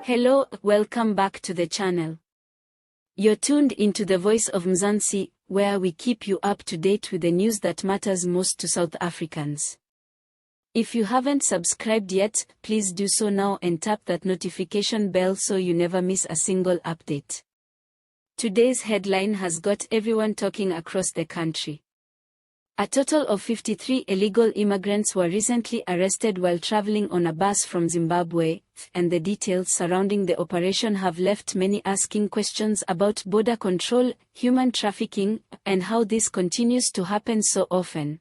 Hello, welcome back to the channel. You're tuned into the voice of Mzansi, where we keep you up to date with the news that matters most to South Africans. If you haven't subscribed yet, please do so now and tap that notification bell so you never miss a single update. Today's headline has got everyone talking across the country. A total of 53 illegal immigrants were recently arrested while traveling on a bus from Zimbabwe, and the details surrounding the operation have left many asking questions about border control, human trafficking, and how this continues to happen so often.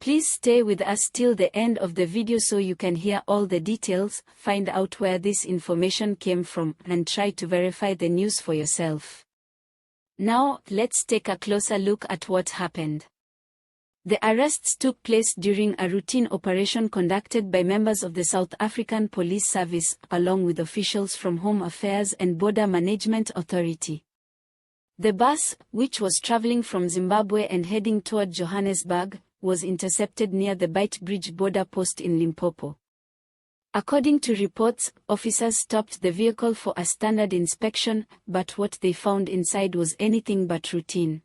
Please stay with us till the end of the video so you can hear all the details, find out where this information came from, and try to verify the news for yourself. Now, let's take a closer look at what happened. The arrests took place during a routine operation conducted by members of the South African Police Service, along with officials from Home Affairs and Border Management Authority. The bus, which was traveling from Zimbabwe and heading toward Johannesburg, was intercepted near the Beitbridge border post in Limpopo. According to reports, officers stopped the vehicle for a standard inspection, but what they found inside was anything but routine.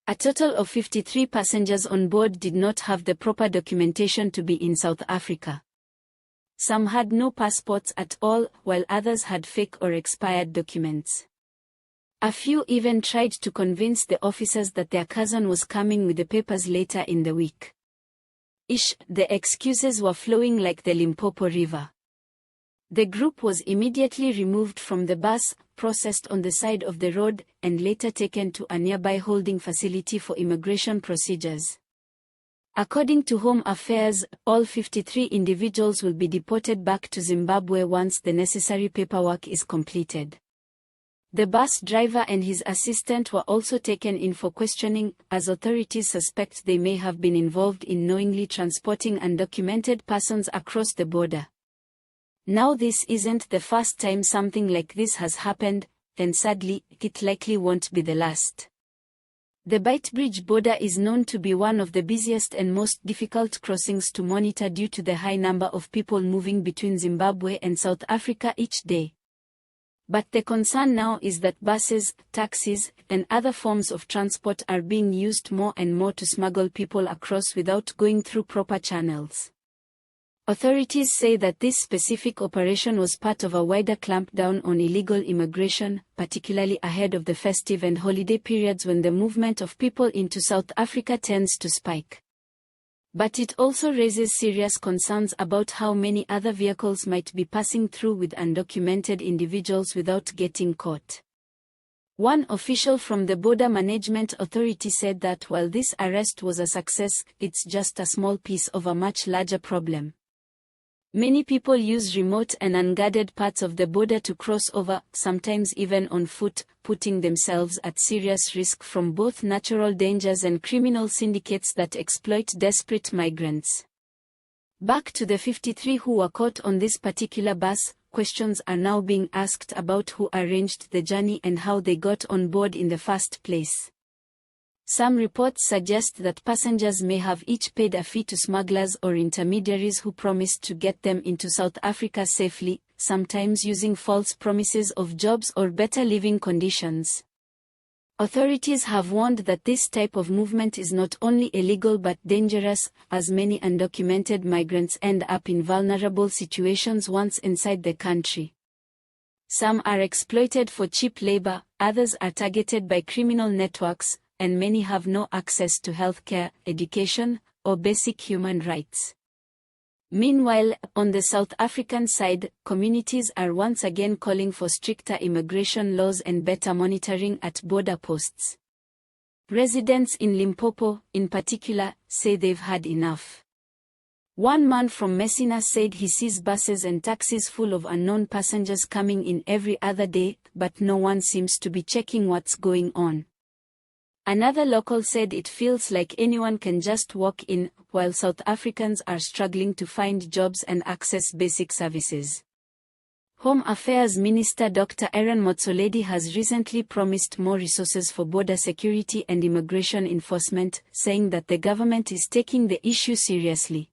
A total of 53 passengers on board did not have the proper documentation to be in South Africa. Some had no passports at all, while others had fake or expired documents. A few even tried to convince the officers that their cousin was coming with the papers later in the week. The excuses were flowing like the Limpopo River. The group was immediately removed from the bus, processed on the side of the road, and later taken to a nearby holding facility for immigration procedures. According to Home Affairs, all 53 individuals will be deported back to Zimbabwe once the necessary paperwork is completed. The bus driver and his assistant were also taken in for questioning, as authorities suspect they may have been involved in knowingly transporting undocumented persons across the border. Now this isn't the first time something like this has happened, and sadly, it likely won't be the last. The Beitbridge border is known to be one of the busiest and most difficult crossings to monitor due to the high number of people moving between Zimbabwe and South Africa each day. But the concern now is that buses, taxis, and other forms of transport are being used more and more to smuggle people across without going through proper channels. Authorities say that this specific operation was part of a wider clampdown on illegal immigration, particularly ahead of the festive and holiday periods when the movement of people into South Africa tends to spike. But it also raises serious concerns about how many other vehicles might be passing through with undocumented individuals without getting caught. One official from the Border Management Authority said that while this arrest was a success, it's just a small piece of a much larger problem. Many people use remote and unguarded parts of the border to cross over, sometimes even on foot, putting themselves at serious risk from both natural dangers and criminal syndicates that exploit desperate migrants. Back to the 53 who were caught on this particular bus, questions are now being asked about who arranged the journey and how they got on board in the first place. Some reports suggest that passengers may have each paid a fee to smugglers or intermediaries who promised to get them into South Africa safely, sometimes using false promises of jobs or better living conditions. Authorities have warned that this type of movement is not only illegal but dangerous, as many undocumented migrants end up in vulnerable situations once inside the country. Some are exploited for cheap labor, others are targeted by criminal networks, and many have no access to healthcare, education, or basic human rights. Meanwhile, on the South African side, communities are once again calling for stricter immigration laws and better monitoring at border posts. Residents in Limpopo, in particular, say they've had enough. One man from Messina said he sees buses and taxis full of unknown passengers coming in every other day, but no one seems to be checking what's going on. Another local said it feels like anyone can just walk in, while South Africans are struggling to find jobs and access basic services. Home Affairs Minister Dr. Aaron Motsoaledi has recently promised more resources for border security and immigration enforcement, saying that the government is taking the issue seriously.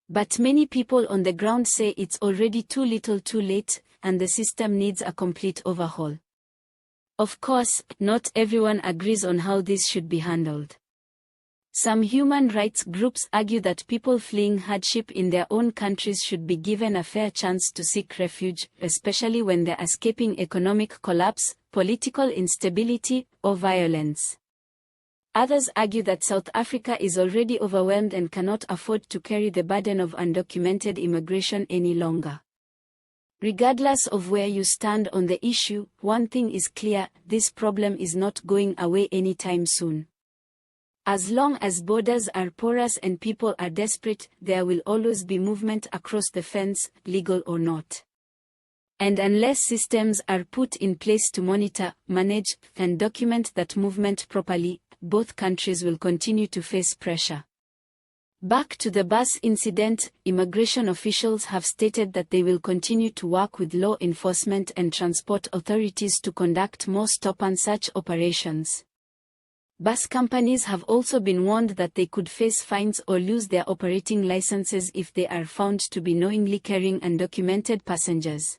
But many people on the ground say it's already too little too late, and the system needs a complete overhaul. Of course, not everyone agrees on how this should be handled. Some human rights groups argue that people fleeing hardship in their own countries should be given a fair chance to seek refuge, especially when they're escaping economic collapse, political instability, or violence. Others argue that South Africa is already overwhelmed and cannot afford to carry the burden of undocumented immigration any longer. Regardless of where you stand on the issue, one thing is clear: this problem is not going away anytime soon. As long as borders are porous and people are desperate, there will always be movement across the fence, legal or not. And unless systems are put in place to monitor, manage, and document that movement properly, both countries will continue to face pressure. Back to the bus incident, immigration officials have stated that they will continue to work with law enforcement and transport authorities to conduct more stop-and-search operations. Bus companies have also been warned that they could face fines or lose their operating licenses if they are found to be knowingly carrying undocumented passengers.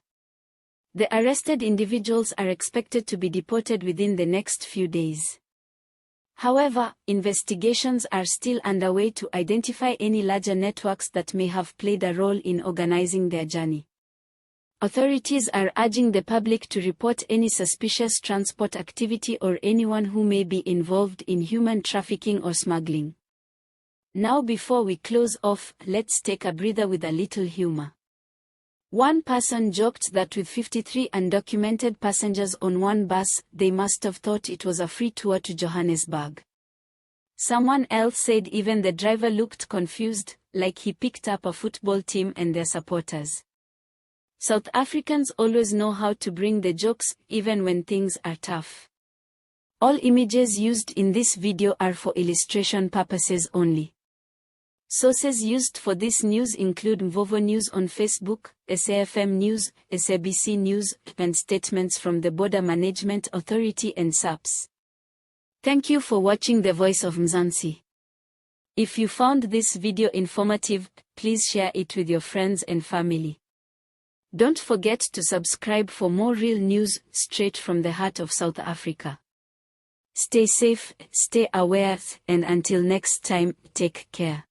The arrested individuals are expected to be deported within the next few days. However, investigations are still underway to identify any larger networks that may have played a role in organizing their journey. Authorities are urging the public to report any suspicious transport activity or anyone who may be involved in human trafficking or smuggling. Now, before we close off, let's take a breather with a little humor. One person joked that with 53 undocumented passengers on one bus, they must have thought it was a free tour to Johannesburg. Someone else said even the driver looked confused, like he picked up a football team and their supporters. South Africans always know how to bring the jokes, even when things are tough. All images used in this video are for illustration purposes only. Sources used for this news include Mvovo News on Facebook, SAFM News, SABC News, and statements from the Border Management Authority and SAPS. Thank you for watching The Voice of Mzansi. If you found this video informative, please share it with your friends and family. Don't forget to subscribe for more real news straight from the heart of South Africa. Stay safe, stay aware, and until next time, take care.